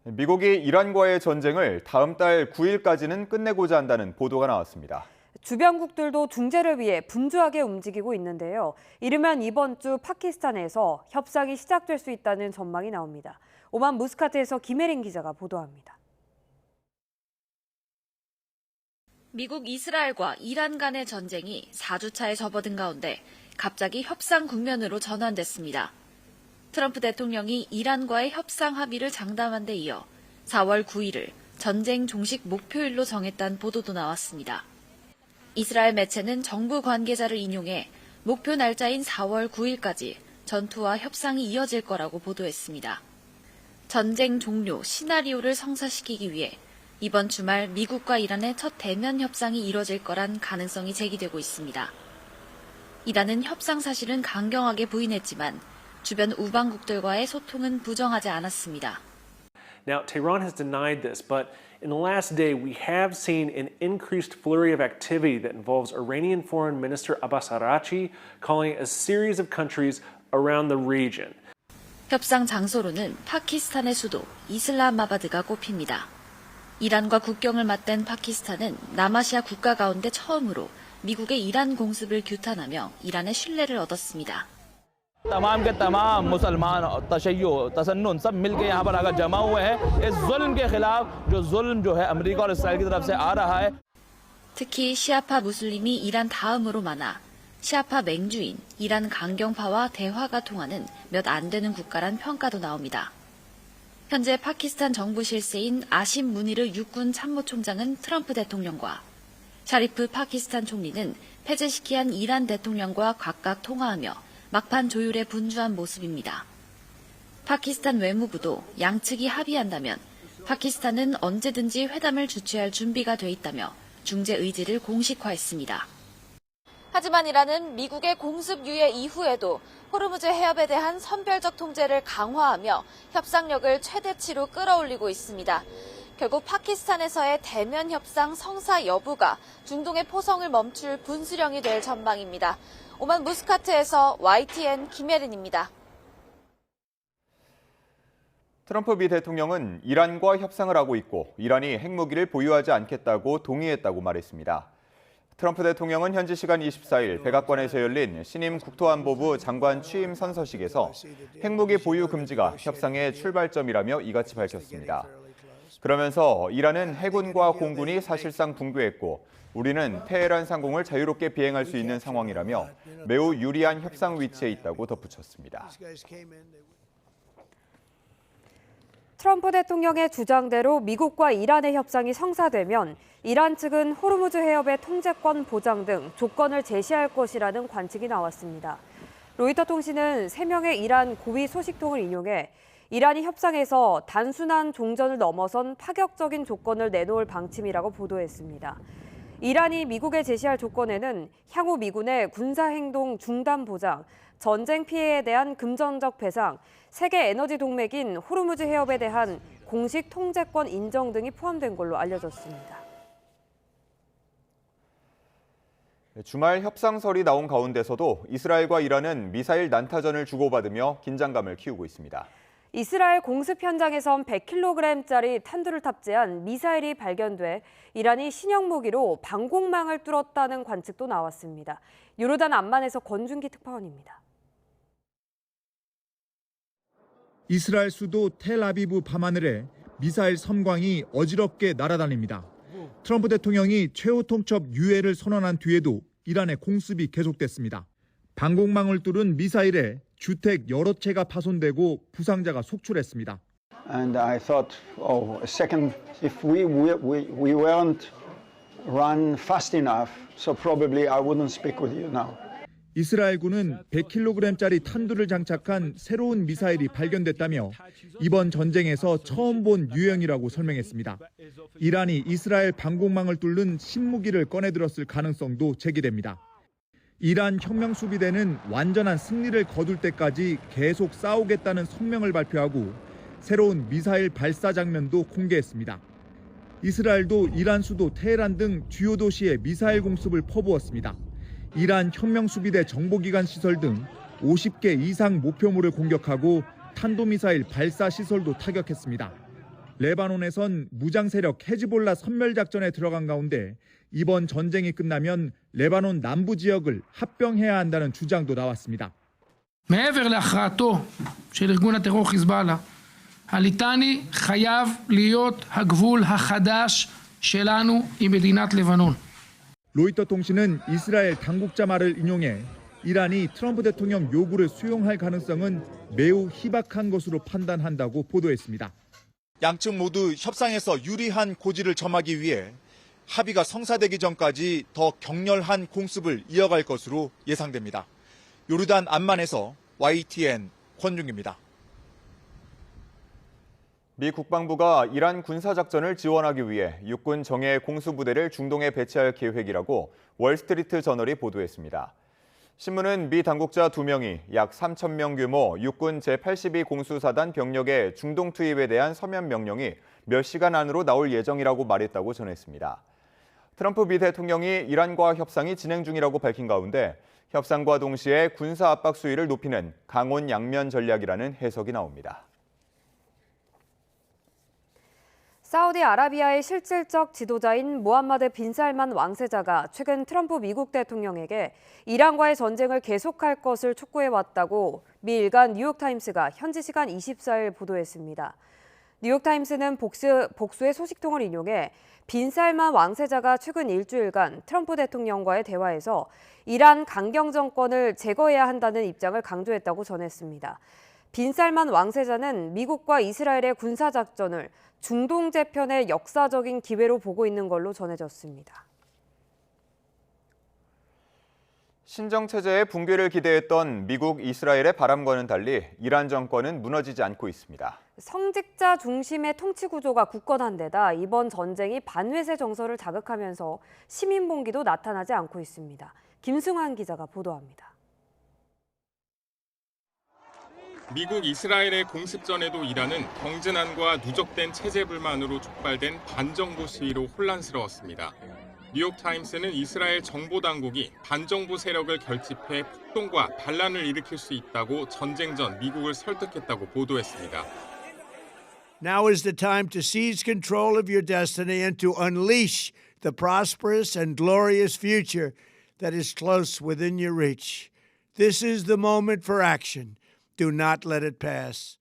미국이 이란과의 전쟁을 다음 달 9일까지는 끝내고자 한다는 보도가 나왔습니다. 주변국들도 중재를 위해 분주하게 움직이고 있는데요. 이르면 이번 주 파키스탄에서 협상이 시작될 수 있다는 전망이 나옵니다. 오만 무스카트에서 김혜린 기자가 보도합니다. 미국 이스라엘과 이란 간의 전쟁이 4주차에 접어든 가운데 갑자기 협상 국면으로 전환됐습니다. 트럼프 대통령이 이란과의 협상 합의를 장담한 데 이어 4월 9일을 전쟁 종식 목표일로 정했다는 보도도 나왔습니다. 이스라엘 매체는 정부 관계자를 인용해 목표 날짜인 4월 9일까지 전투와 협상이 이어질 거라고 보도했습니다. 전쟁 종료 시나리오를 성사시키기 위해 이번 주말 미국과 이란의 첫 대면 협상이 이뤄질 거란 가능성이 제기되고 있습니다. 이란은 협상 사실은 강경하게 부인했지만 주변 우방국들과의 소통은 부정하지 않았습니다. Now, Tehran has denied this, but in the last day, we have seen an increased flurry of activity that involves Iranian Foreign Minister Abbas Araghchi calling a series of countries around the region. 협상 장소로는 파키스탄의 수도 이슬람마바드가 꼽힙니다. 이란과 국경을 맞댄 파키스탄은 남아시아 국가 가운데 처음으로 미국의 이란 공습을 규탄하며 이란의 신뢰를 얻었습니다. तमाम के तमाम मुसलमान तशय्यो तसन्नुन सब मिलके यहाँ पर आकर जमा हुए हैं इस जुल्म के खिलाफ जो जुल्म जो है अमेरिका और इसराइल की तरफ से आ रहा है. 특히 시아파 무슬림이 이란 다음으로 많아 시아파 맹주인 이란 강경파와 대화가 통하는 몇 안 되는 국가란 평가도 나옵니다. 현재 파키스탄 정부 실세인 아심 무니르 육군 참모총장은 트럼프 대통령과 샤리프 파키스탄 총리는 페제시키안 이란 대통령과 각각 통화하며 막판 조율에 분주한 모습입니다. 파키스탄 외무부도 양측이 합의한다면 파키스탄은 언제든지 회담을 주최할 준비가 돼 있다며 중재 의지를 공식화했습니다. 하지만 이란은 미국의 공습 유예 이후에도 호르무즈 해협에 대한 선별적 통제를 강화하며 협상력을 최대치로 끌어올리고 있습니다. 결국 파키스탄에서의 대면 협상 성사 여부가 중동의 포성을 멈출 분수령이 될 전망입니다. 오만 무스카트에서 YTN 김혜린입니다. 트럼프 미 대통령은 이란과 협상을 하고 있고 이란이 핵무기를 보유하지 않겠다고 동의했다고 말했습니다. 트럼프 대통령은 현지 시간 24일 백악관에서 열린 신임 국토안보부 장관 취임 선서식에서 핵무기 보유 금지가 협상의 출발점이라며 이같이 밝혔습니다. 그러면서 이란은 해군과 공군이 사실상 붕괴했고 우리는 테헤란 상공을 자유롭게 비행할 수 있는 상황이라며 매우 유리한 협상 위치에 있다고 덧붙였습니다. 트럼프 대통령의 주장대로 미국과 이란의 협상이 성사되면 이란 측은 호르무즈 해협의 통제권 보장 등 조건을 제시할 것이라는 관측이 나왔습니다. 로이터 통신은 3명의 이란 고위 소식통을 인용해 이란이 협상에서 단순한 종전을 넘어선 파격적인 조건을 내놓을 방침이라고 보도했습니다. 이란이 미국에 제시할 조건에는 향후 미군의 군사행동 중단 보장, 전쟁 피해에 대한 금전적 배상, 세계 에너지 동맹인 호르무즈 해협에 대한 공식 통제권 인정 등이 포함된 걸로 알려졌습니다. 주말 협상설이 나온 가운데서도 이스라엘과 이란은 미사일 난타전을 주고받으며 긴장감을 키우고 있습니다. 이스라엘 공습 현장에선 100kg짜리 탄두를 탑재한 미사일이 발견돼 이란이 신형 무기로 방공망을 뚫었다는 관측도 나왔습니다. 요르단 암만에서 권준기 특파원입니다. 이스라엘 수도 텔아비브 밤하늘에 미사일 섬광이 어지럽게 날아다닙니다. 트럼프 대통령이 최후 통첩 유예를 선언한 뒤에도 이란의 공습이 계속됐습니다. 방공망을 뚫은 미사일에 주택 여러 채가 파손되고 부상자가 속출했습니다. And I thought, oh, a second, if we weren't run fast enough, so probably I wouldn't speak with you now. 이스라엘군은 100kg짜리 탄두를 장착한 새로운 미사일이 발견됐다며 이번 전쟁에서 처음 본 유형이라고 설명했습니다. 이란이 이스라엘 방공망을 뚫는 신무기를 꺼내들었을 가능성도 제기됩니다. 이란 혁명수비대는 완전한 승리를 거둘 때까지 계속 싸우겠다는 성명을 발표하고 새로운 미사일 발사 장면도 공개했습니다. 이스라엘도 이란 수도 테헤란 등 주요 도시에 미사일 공습을 퍼부었습니다. 이란 혁명수비대 정보기관 시설 등 50개 이상 목표물을 공격하고 탄도미사일 발사 시설도 타격했습니다. 레바논에선 무장 세력 헤즈볼라 선멸 작전에 들어간 가운데 이번 전쟁이 끝나면 레바논 남부 지역을 합병해야 한다는 주장도 나왔습니다. מעבר להכרעתו של ארגון הטרור חיזבאללה, הליטני חייב להיות הגבול החדש שלנו עם מדינת לבנון. 로이터 통신은 이스라엘 당국자 말을 인용해 이란이 트럼프 대통령 요구를 수용할 가능성은 매우 희박한 것으로 판단한다고 보도했습니다. 양측 모두 협상에서 유리한 고지를 점하기 위해 합의가 성사되기 전까지 더 격렬한 공습을 이어갈 것으로 예상됩니다. 요르단 암만에서 YTN 권중기입니다. 미 국방부가 이란 군사작전을 지원하기 위해 육군 정예 공수부대를 중동에 배치할 계획이라고 월스트리트 저널이 보도했습니다. 신문은 미 당국자 2명이 약 3,000명 규모 육군 제82 공수사단 병력의 중동 투입에 대한 서면 명령이 몇 시간 안으로 나올 예정이라고 말했다고 전했습니다. 트럼프 미 대통령이 이란과 협상이 진행 중이라고 밝힌 가운데 협상과 동시에 군사 압박 수위를 높이는 강원 양면 전략이라는 해석이 나옵니다. 사우디아라비아의 실질적 지도자인 모함마드 빈 살만 왕세자가 최근 트럼프 미국 대통령에게 이란과의 전쟁을 계속할 것을 촉구해왔다고 미 일간 뉴욕타임스가 현지 시간 24일 보도했습니다. 뉴욕타임스는 복수의 소식통을 인용해 빈 살만 왕세자가 최근 일주일간 트럼프 대통령과의 대화에서 이란 강경 정권을 제거해야 한다는 입장을 강조했다고 전했습니다. 빈 살만 왕세자는 미국과 이스라엘의 군사작전을 중동 재편의 역사적인 기회로 보고 있는 걸로 전해졌습니다. 신정체제의 붕괴를 기대했던 미국, 이스라엘의 바람과는 달리 이란 정권은 무너지지 않고 있습니다. 성직자 중심의 통치 구조가 굳건한 데다 이번 전쟁이 반외세 정서를 자극하면서 시민 봉기도 나타나지 않고 있습니다. 김승환 기자가 보도합니다. 미국, 이스라엘의 공습전에도 이란은 경제난과 누적된 체제 불만으로 촉발된 반정부 시위로 혼란스러웠습니다. 뉴욕타임스는 이스라엘 정보당국이 반정부 세력을 결집해 폭동과 반란을 일으킬 수 있다고 전쟁 전 미국을 설득했다고 보도했습니다. Now is the time to seize control of your destiny and to unleash the prosperous and glorious future that is close within your reach. This is the moment for action. Do not let it pass.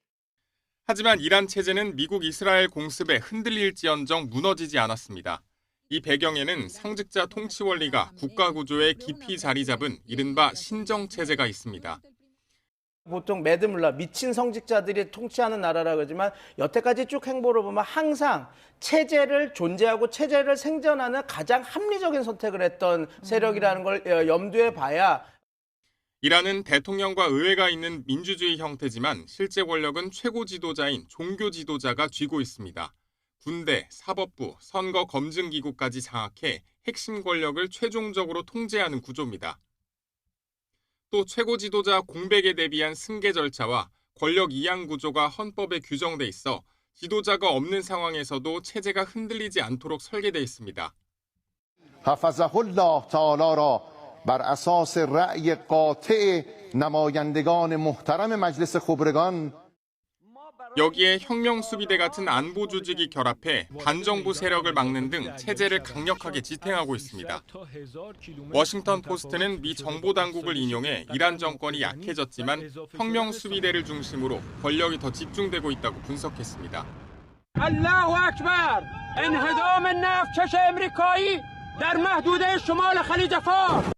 하지만 이란 체제는 미국 이스라엘 공습에 흔들릴지언정 무너지지 않았습니다. 이 배경에는 성직자 통치 원리가 국가 구조에 깊이 자리 잡은 이른바 신정 체제가 있습니다. 보통 매드물라 미친 성직자들이 통치하는 나라라 그러지만 여태까지 쭉 행보를 보면 항상 체제를 존재하고 체제를 생존하는 가장 합리적인 선택을 했던 세력이라는 걸 염두에 봐야. 이란은 대통령과 의회가 있는 민주주의 형태지만 실제 권력은 최고 지도자인 종교 지도자가 쥐고 있습니다. 군대, 사법부, 선거 검증기구까지 장악해 핵심 권력을 최종적으로 통제하는 구조입니다. 또 최고 지도자 공백에 대비한 승계 절차와 권력 이양 구조가 헌법에 규정돼 있어 지도자가 없는 상황에서도 체제가 흔들리지 않도록 설계돼 있습니다. بر اساس رأی قاطع نمایندگان محترم مجلس خبرگان 여기에 혁명수비대 같은 안보 조직이 결합해 반정부 세력을 막는 등 체제를 강력하게 지탱하고 있습니다. 워싱턴 포스트는 미 정보당국을 인용해 이란 정권이 약해졌지만 혁명수비대를 중심으로 권력이 더 집중되고 있다고 분석했습니다. 알라후 악발! انهدام النفط چش امریکایی در محدوده شمال خلیج فارس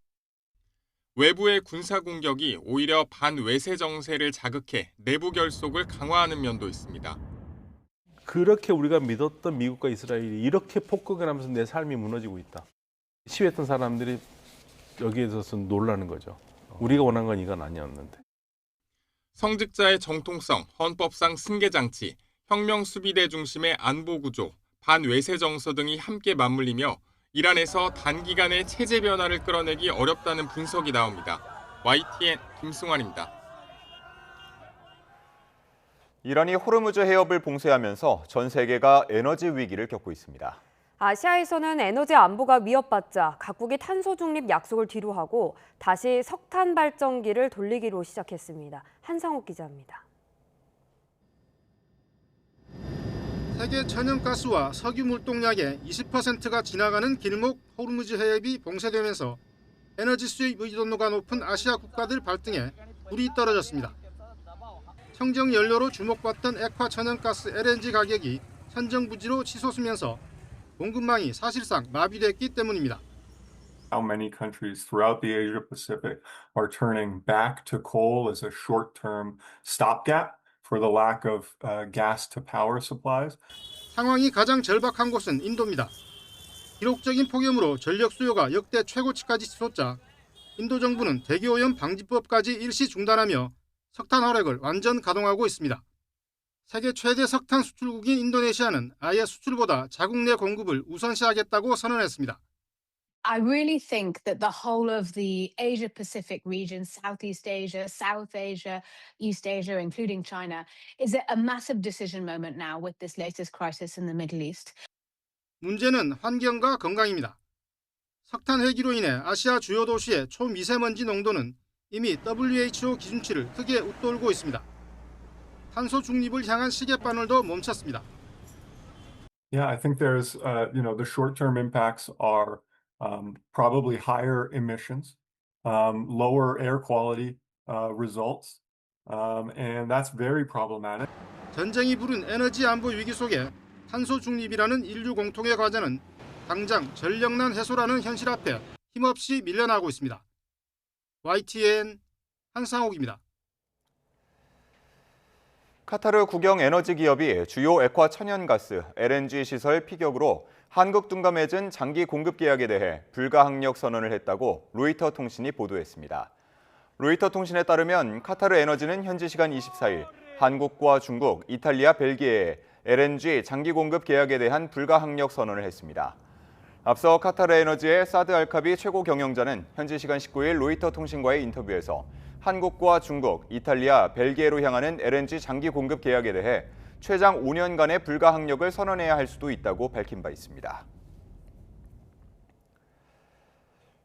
외부의 군사 공격이 오히려 반외세 정세를 자극해 내부 결속을 강화하는 면도 있습니다. 그렇게 우리가 믿었던 미국과 이스라엘이 이렇게 폭격을 하면서 내 삶이 무너지고 있다. 시위했던 사람들이 여기에 대해서 놀라는 거죠. 우리가 원한 건 이건 아니었는데. 성직자의 정통성, 헌법상 승계장치, 혁명수비대 중심의 안보구조, 반외세 정서 등이 함께 맞물리며 이란에서 단기간에 체제 변화를 끌어내기 어렵다는 분석이 나옵니다. YTN 김승환입니다. 이란이 호르무즈 해협을 봉쇄하면서 전 세계가 에너지 위기를 겪고 있습니다. 아시아에서는 에너지 안보가 위협받자 각국이 탄소 중립 약속을 뒤로하고 다시 석탄 발전기를 돌리기로 시작했습니다. 한상욱 기자입니다. 세계 천연가스와 석유 물동량의 20%가 지나가는 길목 호르무즈 해협이 봉쇄되면서 에너지 수입 의존도가 높은 아시아 국가들 발등에 불이 떨어졌습니다. 청정 연료로 주목받던 액화 천연가스 LNG 가격이 천정부지로 치솟으면서 공급망이 사실상 마비됐기 때문입니다. How many countries throughout the Asia Pacific are turning back to coal as a short-term stopgap for the lack of gas to power supplies? 상황이 가장 절박한 곳은 인도입니다. 기록적인 폭염으로 전력 수요가 역대 최고치까지 치솟자 인도 정부는 대기오염 방지법까지 일시 중단하며 석탄 화력을 완전 가동하고 있습니다. 세계 최대 석탄 수출국인 인도네시아는 아예 수출보다 자국 내 공급을 우선시하겠다고 선언했습니다. I really think that the whole of the Asia Pacific region, Southeast Asia, South Asia, East Asia, including China, is at a massive decision moment now with this latest crisis in the Middle East. 문제는 환경과 건강입니다. 석탄 해기로 인해 아시아 주요 도시의 초미세먼지 농도는 이미 WHO 기준치를 크게 웃돌고 있습니다. 탄소 중립을 향한 시계바늘도 멈췄습니다. Yeah, I think there's, the short-term impacts are probably higher emissions, lower air quality results, and that's very problematic. 전쟁이 부른 에너지 안보 위기 속에 탄소 중립이라는 인류 공통의 과제는 당장 전력난 해소라는 현실 앞에 힘없이 밀려나고 있습니다. YTN 한상옥입니다. 카타르 국영 에너지 기업이 주요 액화 천연가스 LNG 시설 피격으로 한국둔과 맺은 장기 공급 계약에 대해 불가항력 선언을 했다고 로이터 통신이 보도했습니다. 로이터 통신에 따르면 카타르 에너지는 현지 시간 24일 한국과 중국, 이탈리아, 벨기에에 LNG 장기 공급 계약에 대한 불가항력 선언을 했습니다. 앞서 카타르 에너지의 사드 알카비 최고 경영자는 현지 시간 19일 로이터 통신과의 인터뷰에서 한국과 중국, 이탈리아, 벨기에로 향하는 LNG 장기 공급 계약에 대해 최장 5년간의 불가항력을 선언해야 할 수도 있다고 밝힌 바 있습니다.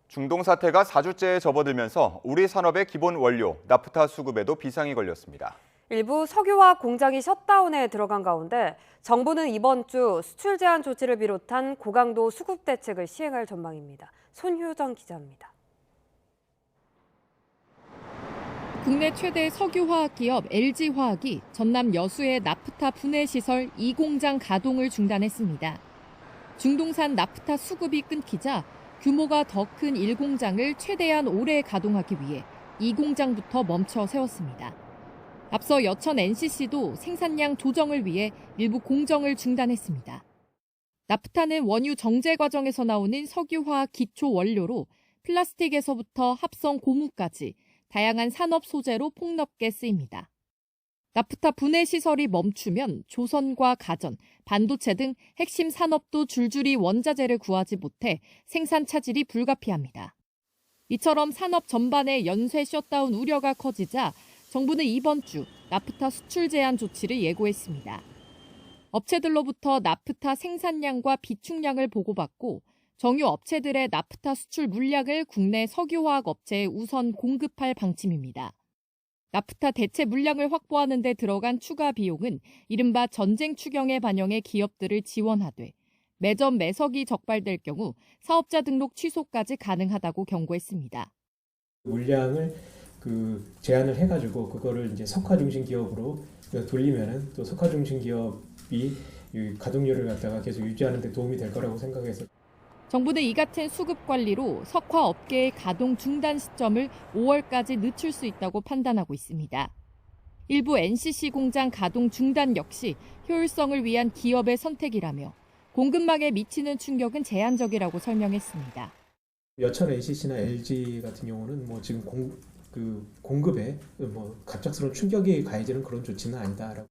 중동 사태가 4주째에 접어들면서 우리 산업의 기본 원료, 나프타 수급에도 비상이 걸렸습니다. 일부 석유화학 공장이 셧다운에 들어간 가운데 정부는 이번 주 수출 제한 조치를 비롯한 고강도 수급 대책을 시행할 전망입니다. 손효정 기자입니다. 국내 최대 석유화학 기업 LG화학이 전남 여수의 나프타 분해 시설 2공장 가동을 중단했습니다. 중동산 나프타 수급이 끊기자 규모가 더 큰 1공장을 최대한 오래 가동하기 위해 2공장부터 멈춰 세웠습니다. 앞서 여천 NCC도 생산량 조정을 위해 일부 공정을 중단했습니다. 나프타는 원유 정제 과정에서 나오는 석유화학 기초 원료로 플라스틱에서부터 합성 고무까지 다양한 산업 소재로 폭넓게 쓰입니다. 나프타 분해 시설이 멈추면 조선과 가전, 반도체 등 핵심 산업도 줄줄이 원자재를 구하지 못해 생산 차질이 불가피합니다. 이처럼 산업 전반의 연쇄 셧다운 우려가 커지자 정부는 이번 주 나프타 수출 제한 조치를 예고했습니다. 업체들로부터 나프타 생산량과 비축량을 보고받고 정유 업체들의 나프타 수출 물량을 국내 석유화학 업체에 우선 공급할 방침입니다. 나프타 대체 물량을 확보하는 데 들어간 추가 비용은 이른바 전쟁 추경에 반영해 기업들을 지원하되 매점 매석이 적발될 경우 사업자 등록 취소까지 가능하다고 경고했습니다. 물량을 제한을 해가지고 그거를 이제 석화 중심 기업으로 돌리면은 또 석화 중심 기업이 가동률을 갖다가 계속 유지하는 데 도움이 될 거라고 생각해서. 정부는 이 같은 수급 관리로 석화 업계의 가동 중단 시점을 5월까지 늦출 수 있다고 판단하고 있습니다. 일부 NCC 공장 가동 중단 역시 효율성을 위한 기업의 선택이라며 공급망에 미치는 충격은 제한적이라고 설명했습니다. 여천 NCC나 LG 같은 경우는 뭐 지금 공급에 뭐 갑작스러운 충격이 가해지는 그런 조치는 아니다라고.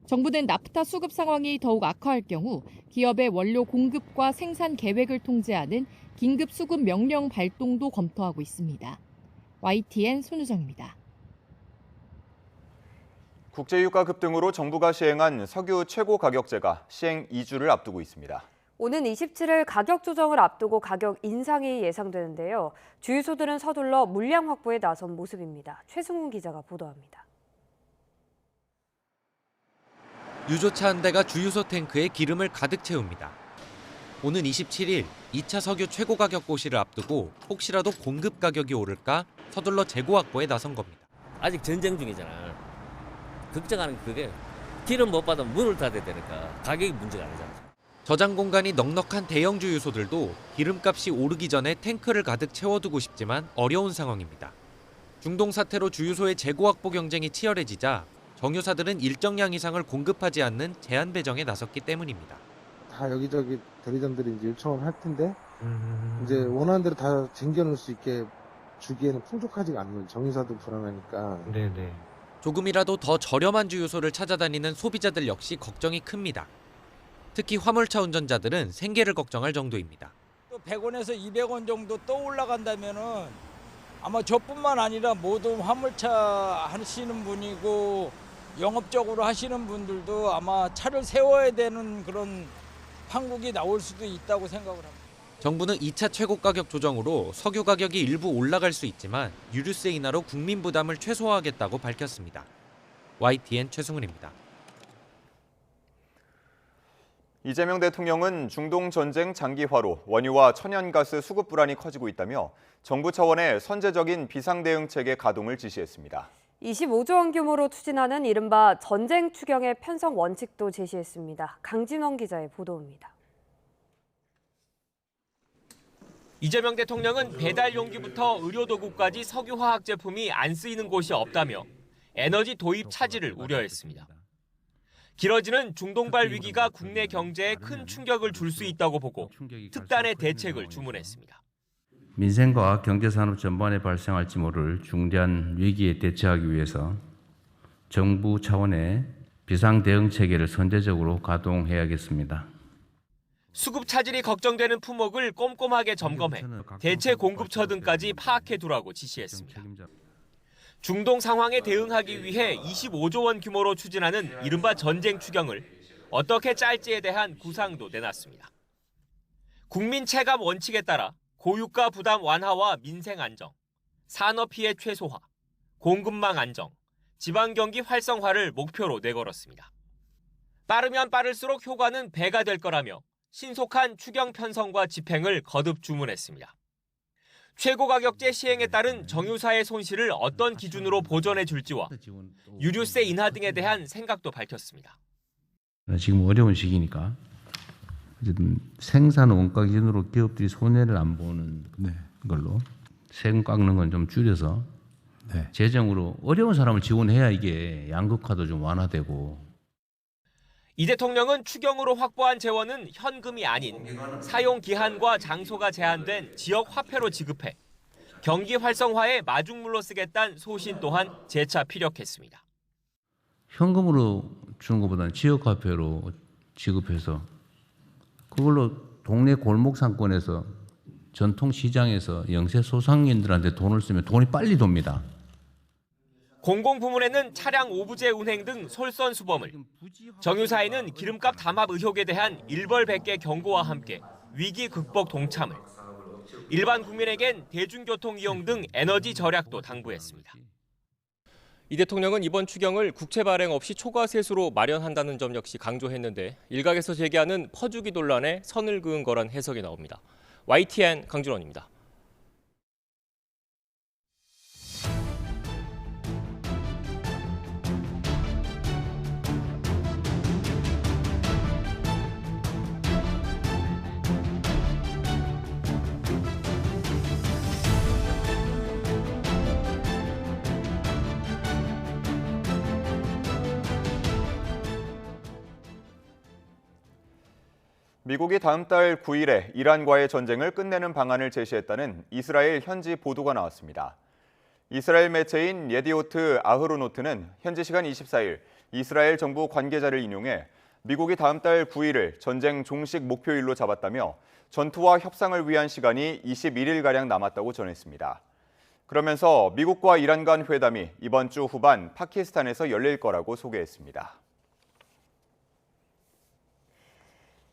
정부는 나프타 수급 상황이 더욱 악화할 경우 기업의 원료 공급과 생산 계획을 통제하는 긴급 수급 명령 발동도 검토하고 있습니다. YTN 손유정입니다. 국제유가 급등으로 정부가 시행한 석유 최고 가격제가 시행 2주를 앞두고 있습니다. 오는 27일 가격 조정을 앞두고 가격 인상이 예상되는데요. 주유소들은 서둘러 물량 확보에 나선 모습입니다. 최승훈 기자가 보도합니다. 유조차 한 대가 주유소 탱크에 기름을 가득 채웁니다. 오는 27일 2차 석유 최고 가격 고시를 앞두고 혹시라도 공급 가격이 오를까 서둘러 재고 확보에 나선 겁니다. 아직 전쟁 중이잖아. 걱정하는 게 그게 기름 못 받으면 문을 닫아야 되니까 가격이 문제가 아니잖아. 저장 공간이 넉넉한 대형 주유소들도 기름값이 오르기 전에 탱크를 가득 채워두고 싶지만 어려운 상황입니다. 중동 사태로 주유소의 재고 확보 경쟁이 치열해지자 정유사들은 일정량 이상을 공급하지 않는 제한 배정에 나섰기 때문입니다. 다 여기저기 대리점들이 이제 요청을 할 텐데 이제 원하는 대로 다 쟁겨놓을 수 있게 주기에는 풍족하지가 않는 거죠. 정유사도 불안하니까. 네네. 조금이라도 더 저렴한 주유소를 찾아다니는 소비자들 역시 걱정이 큽니다. 특히 화물차 운전자들은 생계를 걱정할 정도입니다. 100원에서 200원 정도 또 올라간다면은 아마 저뿐만 아니라 모든 화물차 하시는 분이고 영업적으로 하시는 분들도 아마 차를 세워야 되는 그런 판국이 나올 수도 있다고 생각을 합니다. 정부는 2차 최고 가격 조정으로 석유 가격이 일부 올라갈 수 있지만 유류세 인하로 국민 부담을 최소화하겠다고 밝혔습니다. YTN 최승훈입니다. 이재명 대통령은 중동 전쟁 장기화로 원유와 천연가스 수급 불안이 커지고 있다며 정부 차원의 선제적인 비상대응 체계 가동을 지시했습니다. 25조 원 규모로 추진하는 이른바 전쟁 추경의 편성 원칙도 제시했습니다. 강진원 기자의 보도입니다. 이재명 대통령은 배달 용기부터 의료도구까지 석유화학 제품이 안 쓰이는 곳이 없다며 에너지 도입 차질을 우려했습니다. 길어지는 중동발 위기가 국내 경제에 큰 충격을 줄 수 있다고 보고 특단의 대책을 주문했습니다. 민생과 경제산업 전반에 발생할지 모를 중대한 위기에 대처하기 위해서 정부 차원의 비상대응 체계를 선제적으로 가동해야겠습니다. 수급 차질이 걱정되는 품목을 꼼꼼하게 점검해 대체 공급처 등까지 파악해두라고 지시했습니다. 중동 상황에 대응하기 위해 25조 원 규모로 추진하는 이른바 전쟁 추경을 어떻게 짤지에 대한 구상도 내놨습니다. 국민 체감 원칙에 따라 고유가 부담 완화와 민생 안정, 산업 피해 최소화, 공급망 안정, 지방 경기 활성화를 목표로 내걸었습니다. 빠르면 빠를수록 효과는 배가 될 거라며 신속한 추경 편성과 집행을 거듭 주문했습니다. 최고가격제 시행에 따른 정유사의 손실을 어떤 기준으로 보전해 줄지와 유류세 인하 등에 대한 생각도 밝혔습니다. 지금 어려운 시기니까 어쨌든 생산 원가 기준으로 기업들이 손해를 안 보는 걸로 세금 깎는 건 좀 줄여서 재정으로 어려운 사람을 지원해야 이게 양극화도 좀 완화되고. 이 대통령은 추경으로 확보한 재원은 현금이 아닌 사용 기한과 장소가 제한된 지역 화폐로 지급해 경기 활성화에 마중물로 쓰겠다는 소신 또한 재차 피력했습니다. 현금으로 주는 것보다는 지역 화폐로 지급해서 그걸로 동네 골목 상권에서 전통 시장에서 영세 소상인들한테 돈을 쓰면 돈이 빨리 돕니다. 공공부문에는 차량 오부제 운행 등 솔선수범을, 정유사에는 기름값 담합 의혹에 대한 일벌백계 경고와 함께 위기 극복 동참을, 일반 국민에겐 대중교통 이용 등 에너지 절약도 당부했습니다. 이 대통령은 이번 추경을 국채 발행 없이 초과 세수로 마련한다는 점 역시 강조했는데 일각에서 제기하는 퍼주기 논란에 선을 그은 거란 해석이 나옵니다. YTN 강준원입니다. 미국이 다음 달 9일에 이란과의 전쟁을 끝내는 방안을 제시했다는 이스라엘 현지 보도가 나왔습니다. 이스라엘 매체인 예디오트 아흐로노트는 현지 시간 24일 이스라엘 정부 관계자를 인용해 미국이 다음 달 9일을 전쟁 종식 목표일로 잡았다며 전투와 협상을 위한 시간이 21일가량 남았다고 전했습니다. 그러면서 미국과 이란 간 회담이 이번 주 후반 파키스탄에서 열릴 거라고 소개했습니다.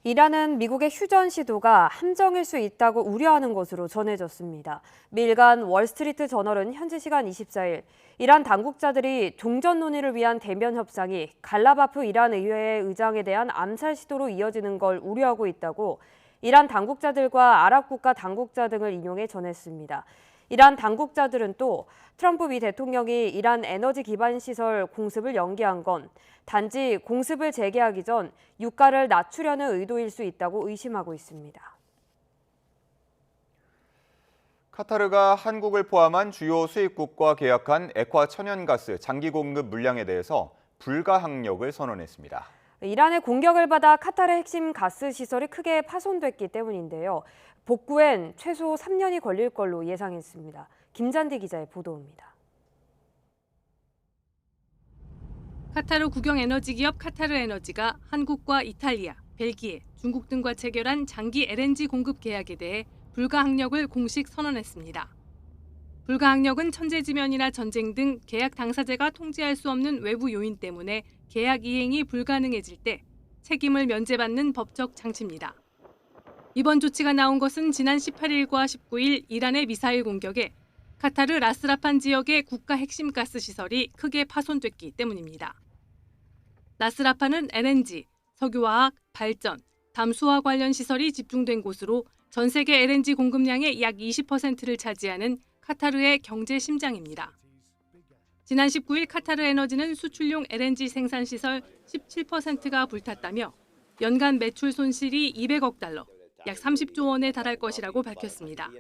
이란은 미국의 휴전 시도가 함정일 수 있다고 우려하는 것으로 전해졌습니다. 미 일간 월스트리트 저널은 현지 시간 24일 이란 당국자들이 종전 논의를 위한 대면 협상이 갈라바프 이란 의회 의장에 대한 암살 시도로 이어지는 걸 우려하고 있다고 이란 당국자들과 아랍 국가 당국자 등을 인용해 전했습니다. 이란 당국자들은 또 트럼프 미 대통령이 이란 에너지 기반 시설 공습을 연기한 건 단지 공습을 재개하기 전 유가를 낮추려는 의도일 수 있다고 의심하고 있습니다. 카타르가 한국을 포함한 주요 수입국과 계약한 액화 천연가스 장기 공급 물량에 대해서 불가항력을 선언했습니다. 이란의 공격을 받아 카타르의 핵심 가스 시설이 크게 파손됐기 때문인데요. 복구엔 최소 3년이 걸릴 걸로 예상했습니다. 김잔디 기자의 보도입니다. 카타르 국영에너지기업 카타르에너지가 한국과 이탈리아, 벨기에, 중국 등과 체결한 장기 LNG 공급 계약에 대해 불가항력을 공식 선언했습니다. 불가항력은 천재지변이나 전쟁 등 계약 당사자가 통제할 수 없는 외부 요인 때문에 계약 이행이 불가능해질 때 책임을 면제받는 법적 장치입니다. 이번 조치가 나온 것은 지난 18일과 19일 이란의 미사일 공격에 카타르 라스라판 지역의 국가 핵심 가스 시설이 크게 파손됐기 때문입니다. 라스라판은 LNG, 석유화학, 발전, 담수화 관련 시설이 집중된 곳으로 전 세계 LNG 공급량의 약 20%를 차지하는 카타르의 경제 심장입니다. 지난 19일 카타르 에너지는 수출용 LNG 생산 시설 17%가 불탔다며 연간 매출 손실이 200억 달러, 약 30조 원에 달할 것이라고 밝혔습니다.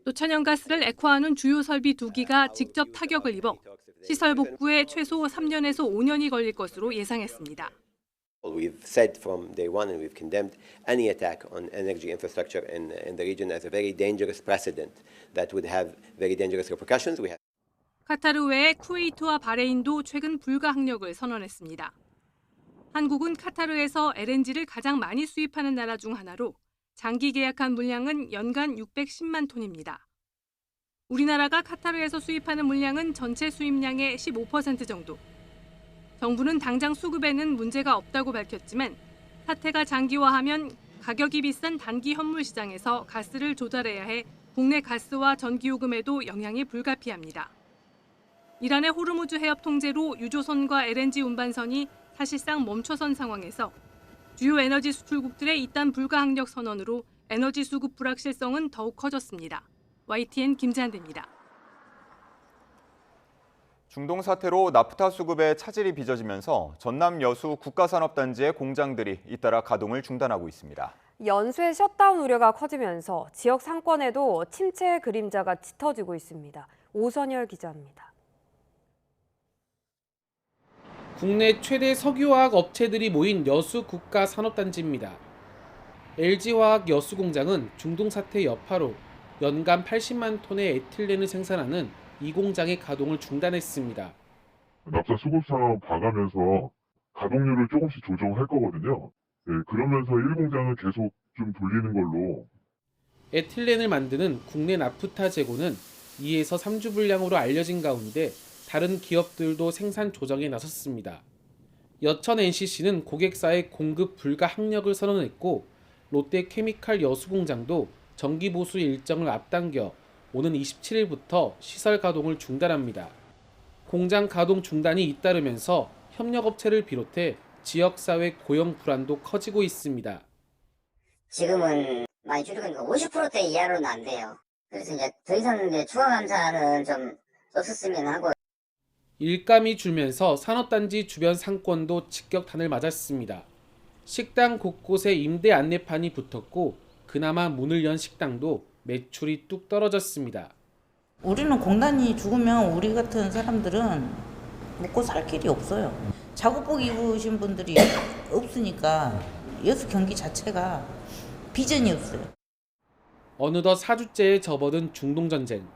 또 천연가스를 액화하는 주요 설비 2기가 직접 타격을 입어 시설 복구에 최소 3년에서 5년이 걸릴 것으로 예상했습니다. We've said from day one and we've condemned any attack on energy infrastructure in the region as a very dangerous precedent that would have very dangerous repercussions. 카타르 외에 쿠웨이트와 바레인도 최근 불가항력을 선언했습니다. 한국은 카타르에서 LNG를 가장 많이 수입하는 나라 중 하나로 장기 계약한 물량은 연간 610만 톤입니다. 우리나라가 카타르에서 수입하는 물량은 전체 수입량의 15% 정도. 정부는 당장 수급에는 문제가 없다고 밝혔지만 사태가 장기화하면 가격이 비싼 단기 현물 시장에서 가스를 조달해야 해 국내 가스와 전기요금에도 영향이 불가피합니다. 이란의 호르무즈 해협 통제로 유조선과 LNG 운반선이 사실상 멈춰선 상황에서 주요 에너지 수출국들의 이딴 불가항력 선언으로 에너지 수급 불확실성은 더욱 커졌습니다. YTN 김재한입니다. 중동 사태로 나프타 수급에 차질이 빚어지면서 전남 여수 국가산업단지의 공장들이 잇따라 가동을 중단하고 있습니다. 연쇄 셧다운 우려가 커지면서 지역 상권에도 침체의 그림자가 짙어지고 있습니다. 오선열 기자입니다. 국내 최대 석유화학 업체들이 모인 여수 국가산업단지입니다. LG화학 여수공장은 중동 사태 여파로 연간 80만 톤의 에틸렌을 생산하는 이 공장의 가동을 중단했습니다. 납사 수급상 봐가면서 가동률을 조금씩 조정할 거거든요. 네, 그러면서 1공장은 계속 좀 돌리는 걸로. 에틸렌을 만드는 국내 나프타 재고는 2에서 3주 분량으로 알려진 가운데 다른 기업들도 생산 조정에 나섰습니다. 여천 NCC는 고객사의 공급 불가 항력을 선언했고 롯데케미칼 여수공장도 정기 보수 일정을 앞당겨 오는 27일부터 시설 가동을 중단합니다. 공장 가동 중단이 잇따르면서 협력업체를 비롯해 지역사회 고용 불안도 커지고 있습니다. 지금은 많이 줄이니까 50%대 이하로는 안 돼요. 그래서 이제 더 이상 추가 감사는 좀 없었으면 하고. 일감이 줄면서 산업단지 주변 상권도 직격탄을 맞았습니다. 식당 곳곳에 임대 안내판이 붙었고 그나마 문을 연 식당도 매출이 뚝 떨어졌습니다. 우리는 공단이 죽으면 우리 같은 사람들은 먹고 살 길이 없어요. 작업복 입으신 분들이 없으니까 여수 경기 자체가 비전이 없어요. 어느덧 4주째에 접어든 중동전쟁.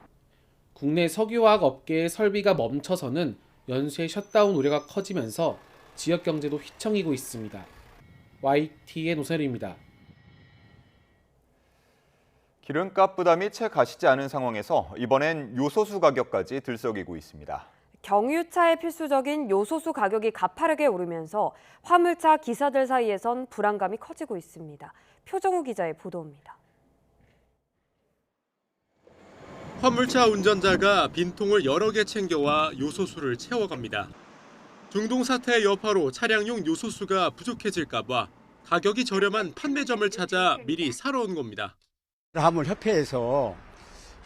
국내 석유화학 업계의 설비가 멈춰서는 연쇄 셧다운 우려가 커지면서 지역 경제도 휘청이고 있습니다. YTN 오선일입니다. 기름값 부담이 채 가시지 않은 상황에서 이번엔 요소수 가격까지 들썩이고 있습니다. 경유차에 필수적인 요소수 가격이 가파르게 오르면서 화물차 기사들 사이에선 불안감이 커지고 있습니다. 표정우 기자의 보도입니다. 화물차 운전자가 빈통을 여러 개 챙겨와 요소수를 채워갑니다. 중동 사태 여파로 차량용 요소수가 부족해질까 봐 가격이 저렴한 판매점을 찾아 미리 사러 온 겁니다. 화물협회에서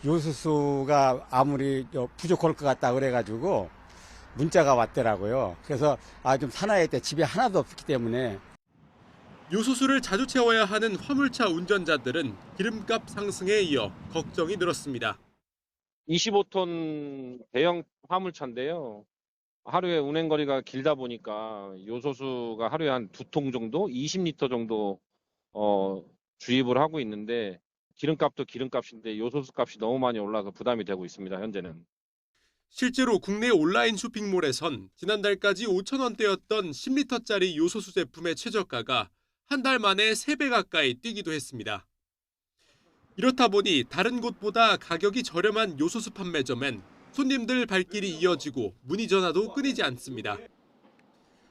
요소수가 아무리 부족할 것 같다 그래가지고 문자가 왔더라고요. 그래서 좀 사놔야 돼. 집에 하나도 없기 때문에. 요소수를 자주 채워야 하는 화물차 운전자들은 기름값 상승에 이어 걱정이 늘었습니다. 25톤 대형 화물차인데요. 하루에 운행거리가 길다 보니까 요소수가 하루에 한 2통 정도, 20리터 정도 주입을 하고 있는데 기름값도 기름값인데 요소수 값이 너무 많이 올라서 부담이 되고 있습니다. 현재는. 실제로 국내 온라인 쇼핑몰에선 지난달까지 5,000원대였던 10리터짜리 요소수 제품의 최저가가 한 달 만에 3배 가까이 뛰기도 했습니다. 이렇다 보니 다른 곳보다 가격이 저렴한 요소수 판매점엔 손님들 발길이 이어지고 문의 전화도 끊이지 않습니다.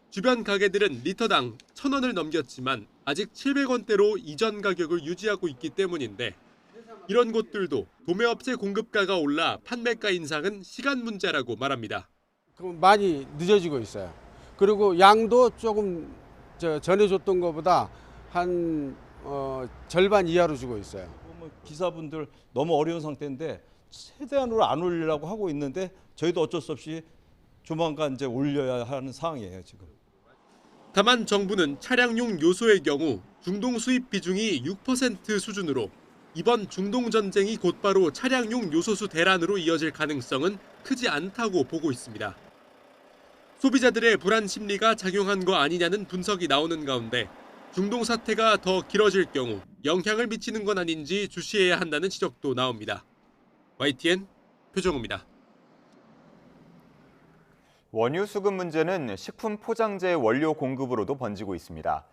주변 가게들은 리터당 1,000원을 넘겼지만 아직 700원대로 이전 가격을 유지하고 있기 때문인데 이런 곳들도 도매업체 공급가가 올라 판매가 인상은 시간 문제라고 말합니다. 많이 늦어지고 있어요. 그리고 양도 조금 전에 줬던 것보다 한 절반 이하로 주고 있어요. 기사분들 너무 어려운 상태인데 최대한으로 안 올리려고 하고 있는데 저희도 어쩔 수 없이 조만간 이제 올려야 하는 상황이에요, 지금. 다만 정부는 차량용 요소의 경우 중동 수입 비중이 6% 수준으로 이번 중동 전쟁이 곧바로 차량용 요소수 대란으로 이어질 가능성은 크지 않다고 보고 있습니다. 소비자들의 불안 심리가 작용한 거 아니냐는 분석이 나오는 가운데 중동 사태가 더 길어질 경우 영향을 미치는 건 아닌지 주시해야 한다는 지적도 나옵니다. YTN 표정우입니다. 원유 수급 문제는 식품 포장재 원료 공급으로도 번지고 있습니다.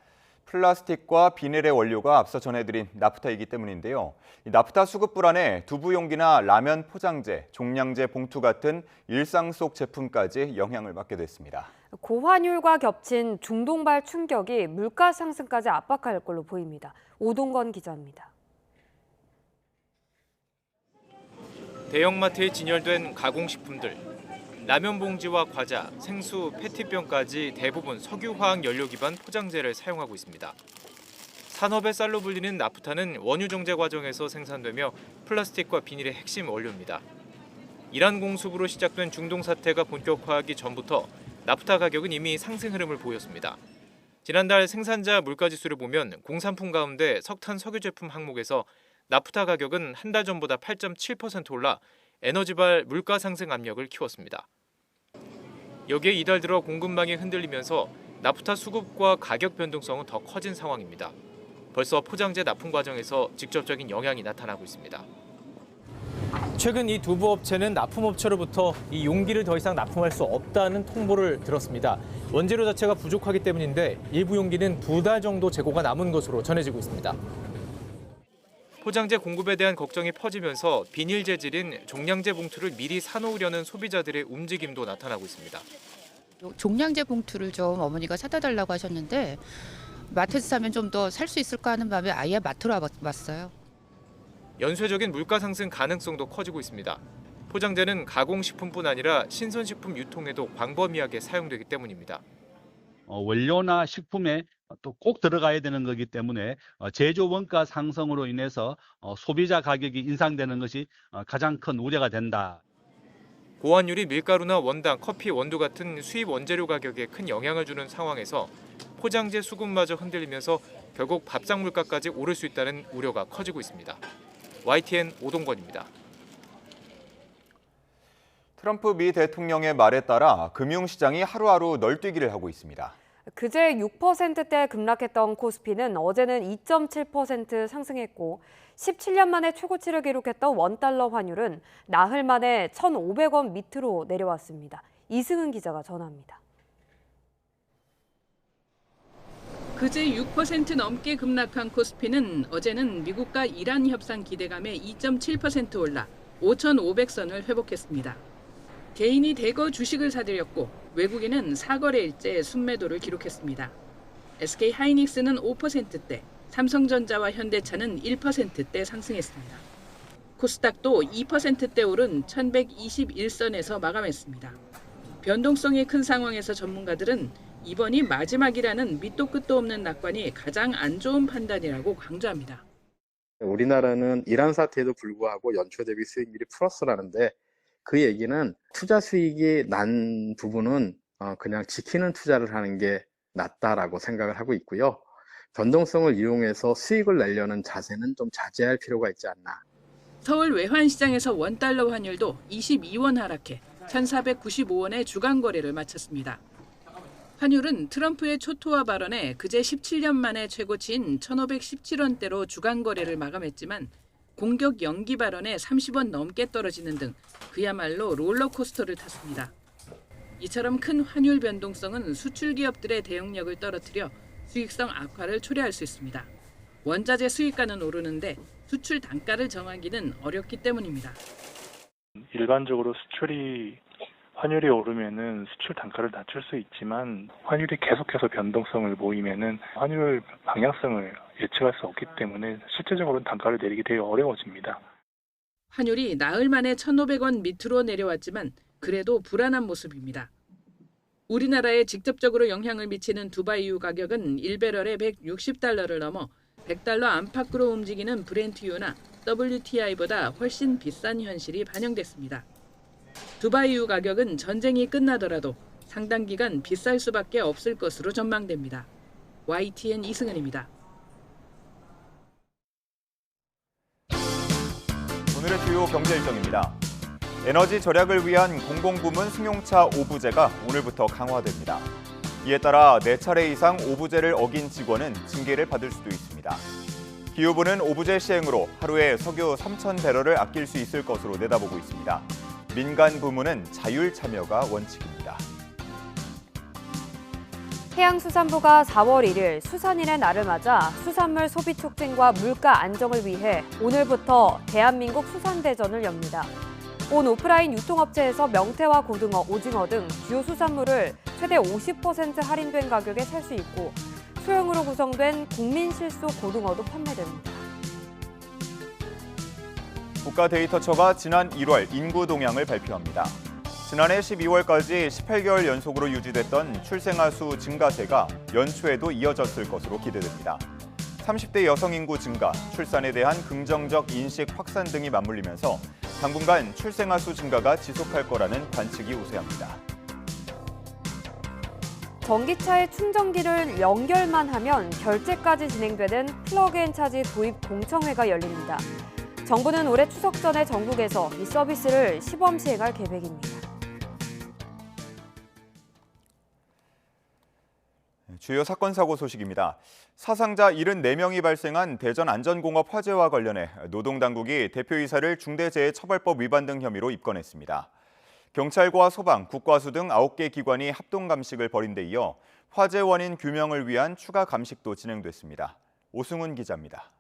플라스틱과 비닐의 원료가 앞서 전해드린 나프타이기 때문인데요. 나프타 수급 불안에 두부 용기나 라면 포장재, 종량제 봉투 같은 일상 속 제품까지 영향을 받게 됐습니다. 고환율과 겹친 중동발 충격이 물가 상승까지 압박할 걸로 보입니다. 오동건 기자입니다. 대형마트에 진열된 가공식품들. 라면 봉지와 과자, 생수, 페트병까지 대부분 석유화학 연료 기반 포장재를 사용하고 있습니다. 산업의 쌀로 불리는 나프타는 원유 정제 과정에서 생산되며 플라스틱과 비닐의 핵심 원료입니다. 이란 공습으로 시작된 중동 사태가 본격화하기 전부터 나프타 가격은 이미 상승 흐름을 보였습니다. 지난달 생산자 물가지수를 보면 공산품 가운데 석탄 석유 제품 항목에서 나프타 가격은 한 달 전보다 8.7% 올라 에너지발 물가 상승 압력을 키웠습니다. 여기에 이달 들어 공급망이 흔들리면서 나프타 수급과 가격 변동성은 더 커진 상황입니다. 벌써 포장재 납품 과정에서 직접적인 영향이 나타나고 있습니다. 최근 이 두부 업체는 납품업체로부터 이 용기를 더 이상 납품할 수 없다는 통보를 들었습니다. 원재료 자체가 부족하기 때문인데 일부 용기는 2달 정도 재고가 남은 것으로 전해지고 있습니다. 포장재 공급에 대한 걱정이 퍼지면서 비닐 재질인 종량제 봉투를 미리 사놓으려는 소비자들의 움직임도 나타나고 있습니다. 종량제 봉투를 좀 어머니가 사다 달라고 하셨는데 마트에서 사면 좀 더 살 수 있을까 하는 마음에 아예 마트로 왔어요. 연쇄적인 물가 상승 가능성도 커지고 있습니다. 포장재는 가공식품뿐 아니라 신선식품 유통에도 광범위하게 사용되기 때문입니다. 원료나 식품에 또 꼭 들어가야 되는 거기 때문에 제조 원가 상승으로 인해서 소비자 가격이 인상되는 것이 가장 큰 우려가 된다. 고환율이 밀가루나 원당, 커피, 원두 같은 수입 원재료 가격에 큰 영향을 주는 상황에서 포장재 수급마저 흔들리면서 결국 밥상 물가까지 오를 수 있다는 우려가 커지고 있습니다. YTN 오동건입니다. 트럼프 미 대통령의 말에 따라 금융시장이 하루하루 널뛰기를 하고 있습니다. 그제 6%대 급락했던 코스피는 어제는 2.7% 상승했고 17년 만에 최고치를 기록했던 원달러 환율은 나흘 만에 1,500원 밑으로 내려왔습니다. 이승은 기자가 전합니다. 그제 6% 넘게 급락한 코스피는 어제는 미국과 이란 협상 기대감에 2.7% 올라 5,500선을 회복했습니다. 개인이 대거 주식을 사들였고 외국인은 사거래일째 순매도를 기록했습니다. SK 하이닉스는 5%대, 삼성전자와 현대차는 1%대 상승했습니다. 코스닥도 2%대 오른 1121선에서 마감했습니다. 변동성이 큰 상황에서 전문가들은 이번이 마지막이라는 밑도 끝도 없는 낙관이 가장 안 좋은 판단이라고 강조합니다. 우리나라는 이란 사태에도 불구하고 연초 대비 수익률이 플러스라는데 그 얘기는 투자 수익이 난 부분은 그냥 지키는 투자를 하는 게 낫다라고 생각을 하고 있고요. 변동성을 이용해서 수익을 내려는 자세는 좀 자제할 필요가 있지 않나. 서울 외환시장에서 원달러 환율도 22원 하락해 1,495원의 주간 거래를 마쳤습니다. 환율은 트럼프의 초토화 발언에 그제 17년 만에 최고치인 1,517원대로 주간 거래를 마감했지만 공격 연기 발언에 30원 넘게 떨어지는 등 그야말로 롤러코스터를 탔습니다. 이처럼 큰 환율 변동성은 수출 기업들의 대응력을 떨어뜨려 수익성 악화를 초래할 수 있습니다. 원자재 수입가는 오르는데 수출 단가를 정하기는 어렵기 때문입니다. 일반적으로 환율이 오르면은 수출 단가를 낮출 수 있지만 환율이 계속해서 변동성을 보이면은 환율 방향성을 예측할 수 없기 때문에 실제적으로는 단가를 내리기 되게 어려워집니다. 환율이 나흘 만에 1,500원 밑으로 내려왔지만 그래도 불안한 모습입니다. 우리나라에 직접적으로 영향을 미치는 두바이유 가격은 1배럴에 160달러를 넘어 100달러 안팎으로 움직이는 브렌트유나 WTI보다 훨씬 비싼 현실이 반영됐습니다. 두바이유 가격은 전쟁이 끝나더라도 상당 기간 비쌀 수밖에 없을 것으로 전망됩니다. YTN 이승은입니다. 오늘의 주요 경제 일정입니다. 에너지 절약을 위한 공공부문 승용차 오부제가 오늘부터 강화됩니다. 이에 따라 4차례 이상 오부제를 어긴 직원은 징계를 받을 수도 있습니다. 기후부는 오부제 시행으로 하루에 석유 3,000배럴을 아낄 수 있을 것으로 내다보고 있습니다. 민간 부문은 자율 참여가 원칙입니다. 해양수산부가 4월 1일 수산인의 날을 맞아 수산물 소비 촉진과 물가 안정을 위해 오늘부터 대한민국 수산대전을 엽니다. 온 오프라인 유통업체에서 명태와 고등어, 오징어 등 주요 수산물을 최대 50% 할인된 가격에 살 수 있고 소형으로 구성된 국민실속 고등어도 판매됩니다. 국가데이터처가 지난 1월 인구 동향을 발표합니다. 지난해 12월까지 18개월 연속으로 유지됐던 출생아 수 증가세가 연초에도 이어졌을 것으로 기대됩니다. 30대 여성 인구 증가, 출산에 대한 긍정적 인식 확산 등이 맞물리면서 당분간 출생아 수 증가가 지속할 거라는 관측이 우세합니다. 전기차의 충전기를 연결만 하면 결제까지 진행되는 플러그앤차지 도입 공청회가 열립니다. 정부는 올해 추석 전에 전국에서 이 서비스를 시범 시행할 계획입니다. 주요 사건 사고 소식입니다. 사상자 74명이 발생한 대전 안전공업 화재와 관련해 노동당국이 대표이사를 중대재해처벌법 위반 등 혐의로 입건했습니다. 경찰과 소방, 국과수 등 9개 기관이 합동 감식을 벌인 데 이어 화재 원인 규명을 위한 추가 감식도 진행됐습니다. 오승훈 기자입니다.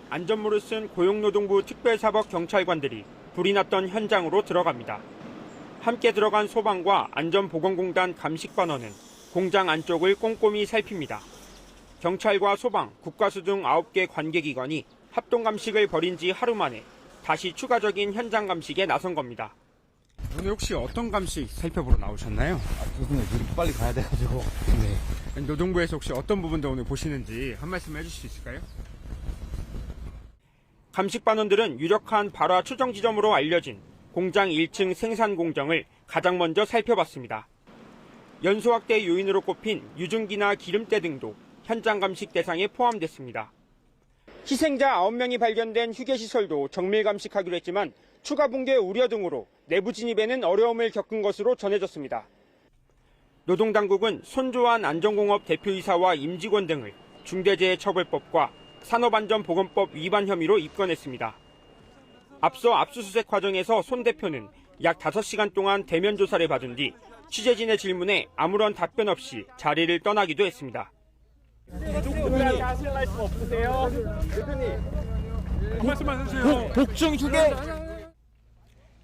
안전모를 쓴 고용노동부 특별사법 경찰관들이 불이 났던 현장으로 들어갑니다. 함께 들어간 소방과 안전보건공단 감식반원은 공장 안쪽을 꼼꼼히 살핍니다. 경찰과 소방, 국과수 등 9개 관계기관이 합동감식을 벌인 지 하루 만에 다시 추가적인 현장 감식에 나선 겁니다. 오늘 혹시 어떤 감식 살펴보러 나오셨나요? 죄송해요. 이렇게 빨리 가야 돼가지고. 네. 노동부에서 혹시 어떤 부분도 오늘 보시는지 한 말씀 해주실 수 있을까요? 감식반원들은 유력한 발화 추정 지점으로 알려진 공장 1층 생산 공정을 가장 먼저 살펴봤습니다. 연소 확대 요인으로 꼽힌 유증기나 기름때 등도 현장 감식 대상에 포함됐습니다. 희생자 9명이 발견된 휴게시설도 정밀 감식하기로 했지만 추가 붕괴 우려 등으로 내부 진입에는 어려움을 겪은 것으로 전해졌습니다. 노동당국은 손조한 안전공업 대표이사와 임직원 등을 중대재해처벌법과 산업안전보건법 위반 혐의로 입건했습니다. 앞서 압수수색 과정에서 손 대표는 약 5시간 동안 대면 조사를 받은 뒤 취재진의 질문에 아무런 답변 없이 자리를 떠나기도 했습니다. 대표님 하실 말씀 없으세요? 대표님 한 말씀만 해주세요. 복중 휴게.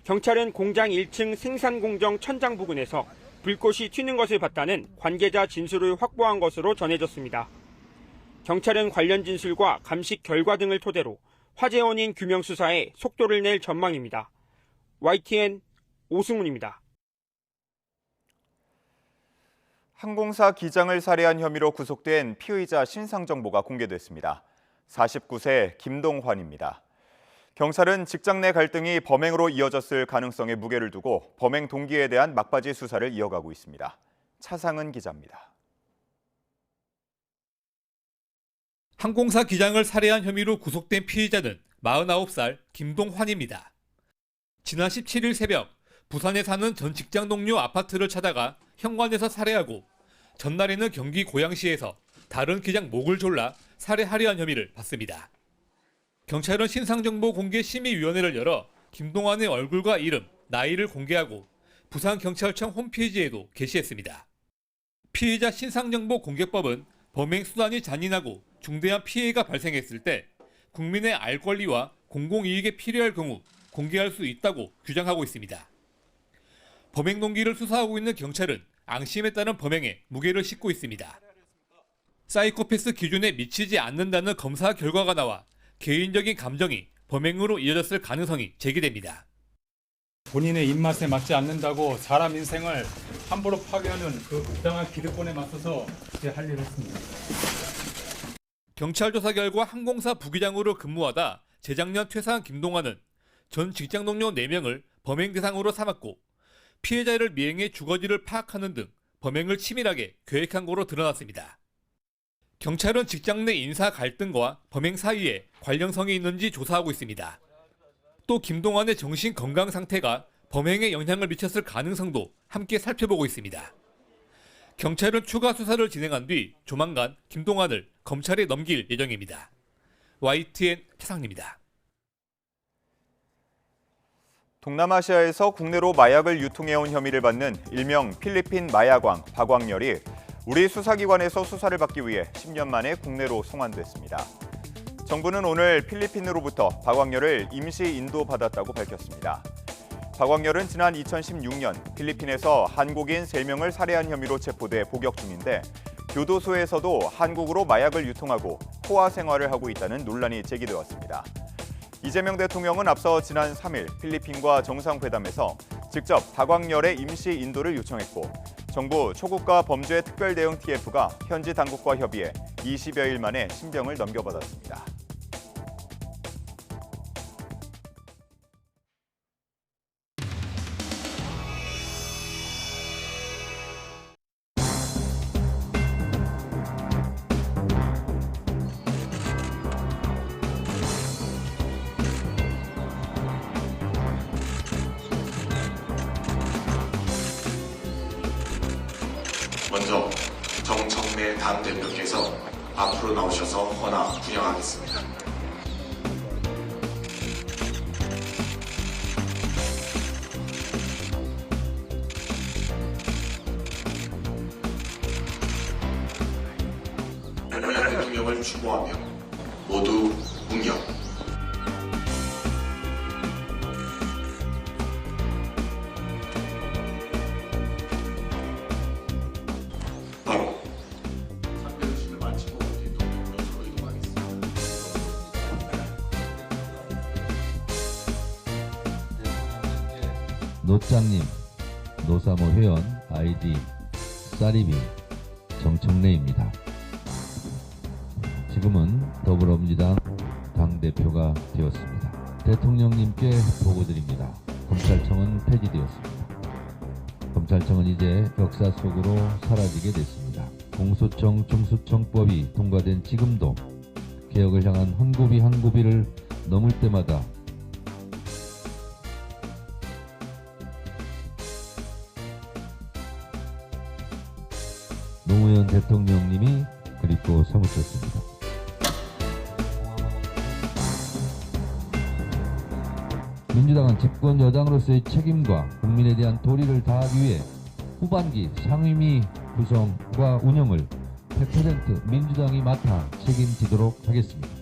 경찰은 공장 1층 생산공정 천장 부근에서 불꽃이 튀는 것을 봤다는 관계자 진술을 확보한 것으로 전해졌습니다. 경찰은 관련 진술과 감식 결과 등을 토대로 화재 원인 규명 수사에 속도를 낼 전망입니다. YTN 오승훈입니다. 항공사 기장을 살해한 혐의로 구속된 피의자 신상 정보가 공개됐습니다. 49세 김동환입니다. 경찰은 직장 내 갈등이 범행으로 이어졌을 가능성에 무게를 두고 범행 동기에 대한 막바지 수사를 이어가고 있습니다. 차상은 기자입니다. 항공사 기장을 살해한 혐의로 구속된 피의자는 49살 김동환입니다. 지난 17일 새벽 부산에 사는 전 직장 동료 아파트를 찾아가 현관에서 살해하고 전날에는 경기 고양시에서 다른 기장 목을 졸라 살해하려 한 혐의를 받습니다. 경찰은 신상정보 공개 심의위원회를 열어 김동환의 얼굴과 이름, 나이를 공개하고 부산경찰청 홈페이지에도 게시했습니다. 피의자 신상정보 공개법은 범행 수단이 잔인하고 중대한 피해가 발생했을 때 국민의 알 권리와 공공이익에 필요할 경우 공개할 수 있다고 규정하고 있습니다. 범행 동기를 수사하고 있는 경찰은 앙심에 따른 범행에 무게를 싣고 있습니다. 사이코패스 기준에 미치지 않는다는 검사 결과가 나와 개인적인 감정이 범행으로 이어졌을 가능성이 제기됩니다. 본인의 입맛에 맞지 않는다고 사람 인생을 함부로 파괴하는 그 부당한 기득권에 맞서서 할 일을 했습니다. 경찰 조사 결과 항공사 부기장으로 근무하다 재작년 퇴사한 김동환은 전 직장 동료 4명을 범행 대상으로 삼았고 피해자를 미행해 주거지를 파악하는 등 범행을 치밀하게 계획한 것으로 드러났습니다. 경찰은 직장 내 인사 갈등과 범행 사이에 관련성이 있는지 조사하고 있습니다. 또 김동환의 정신 건강 상태가 범행에 영향을 미쳤을 가능성도 함께 살펴보고 있습니다. 경찰은 추가 수사를 진행한 뒤 조만간 김동환을 검찰에 넘길 예정입니다. YTN 최상입니다. 동남아시아에서 국내로 마약을 유통해온 혐의를 받는 일명 필리핀 마약왕 박광렬이 우리 수사기관에서 수사를 받기 위해 10년 만에 국내로 송환됐습니다. 정부는 오늘 필리핀으로부터 박광렬을 임시 인도받았다고 밝혔습니다. 박광렬은 지난 2016년 필리핀에서 한국인 3명을 살해한 혐의로 체포돼 복역 중인데 교도소에서도 한국으로 마약을 유통하고 포화 생활을 하고 있다는 논란이 제기돼 왔습니다. 이재명 대통령은 앞서 지난 3일 필리핀과 정상회담에서 직접 박광렬의 임시 인도를 요청했고 정부 초국가 범죄 특별대응 TF가 현지 당국과 협의해 20여일 만에 신병을 넘겨받았습니다. 먼저 정청래 당대표께서 앞으로 나오셔서 헌화 분양하겠습니다. 노무현 대통령을 추모하며 모두 공격. 노짱님, 노사모 회원, 아이디 쌀이비 정청래입니다. 지금은 더불어민주당 당대표가 되었습니다. 대통령님께 보고드립니다. 검찰청은 폐지되었습니다. 검찰청은 이제 역사 속으로 사라지게 됐습니다. 공소청 중수청법이 통과된 지금도 개혁을 향한 한 고비 한 고비를 넘을 때마다 노무현 대통령님이 그립고 사무쳤습니다. 민주당은 집권 여당으로서의 책임과 국민에 대한 도리를 다하기 위해 후반기 상임위 구성과 운영을 100% 민주당이 맡아 책임지도록 하겠습니다.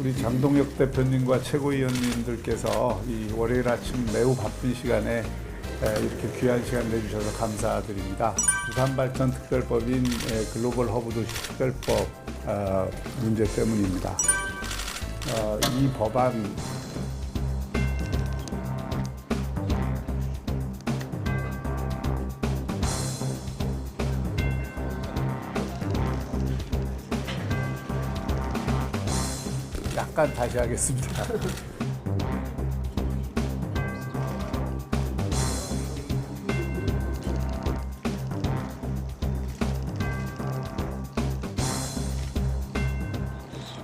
우리 장동혁 대표님과 최고위원님들께서 이 월요일 아침 매우 바쁜 시간에 이렇게 귀한 시간 내주셔서 감사드립니다. 부산발전특별법인 글로벌 허브도시 특별법 문제 때문입니다. 이 법안 약간 다시 하겠습니다.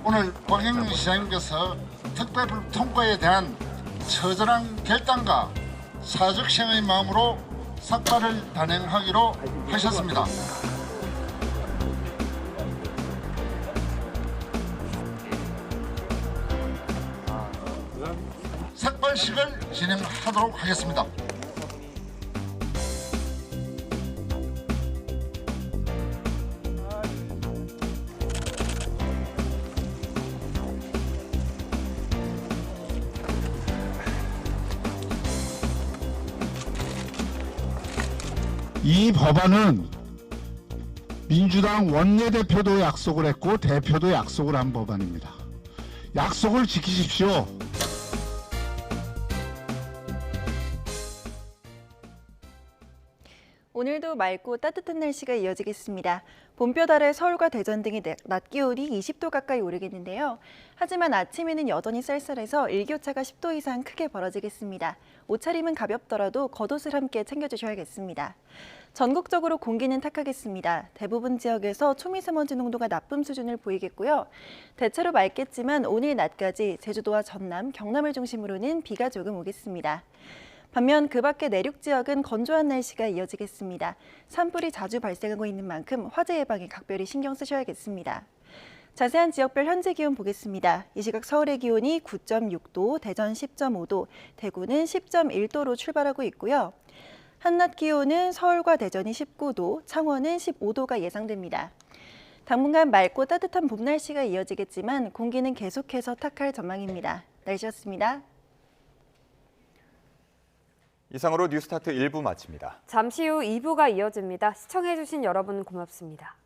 오늘 박영민 시장님께서 특별법 통과에 대한 처절한 결단과 사적 시행의 마음으로 삭발을 단행하기로 하셨습니다. 삭발식을 진행하도록 하겠습니다. 이 법안은 민주당 원내대표도 약속을 했고 대표도 약속을 한 법안입니다. 약속을 지키십시오. 오늘도 맑고 따뜻한 날씨가 이어지겠습니다. 봄볕 아래 서울과 대전 등의 낮 기온이 20도 가까이 오르겠는데요. 하지만 아침에는 여전히 쌀쌀해서 일교차가 10도 이상 크게 벌어지겠습니다. 옷차림은 가볍더라도 겉옷을 함께 챙겨주셔야겠습니다. 전국적으로 공기는 탁하겠습니다. 대부분 지역에서 초미세먼지 농도가 나쁨 수준을 보이겠고요. 대체로 맑겠지만 오늘 낮까지 제주도와 전남, 경남을 중심으로는 비가 조금 오겠습니다. 반면 그 밖의 내륙 지역은 건조한 날씨가 이어지겠습니다. 산불이 자주 발생하고 있는 만큼 화재 예방에 각별히 신경 쓰셔야겠습니다. 자세한 지역별 현재 기온 보겠습니다. 이 시각 서울의 기온이 9.6도, 대전 10.5도, 대구는 10.1도로 출발하고 있고요. 한낮 기온은 서울과 대전이 19도, 창원은 15도가 예상됩니다. 당분간 맑고 따뜻한 봄 날씨가 이어지겠지만 공기는 계속해서 탁할 전망입니다. 날씨였습니다. 이상으로 뉴스타트 1부 마칩니다. 잠시 후 2부가 이어집니다. 시청해주신 여러분 고맙습니다.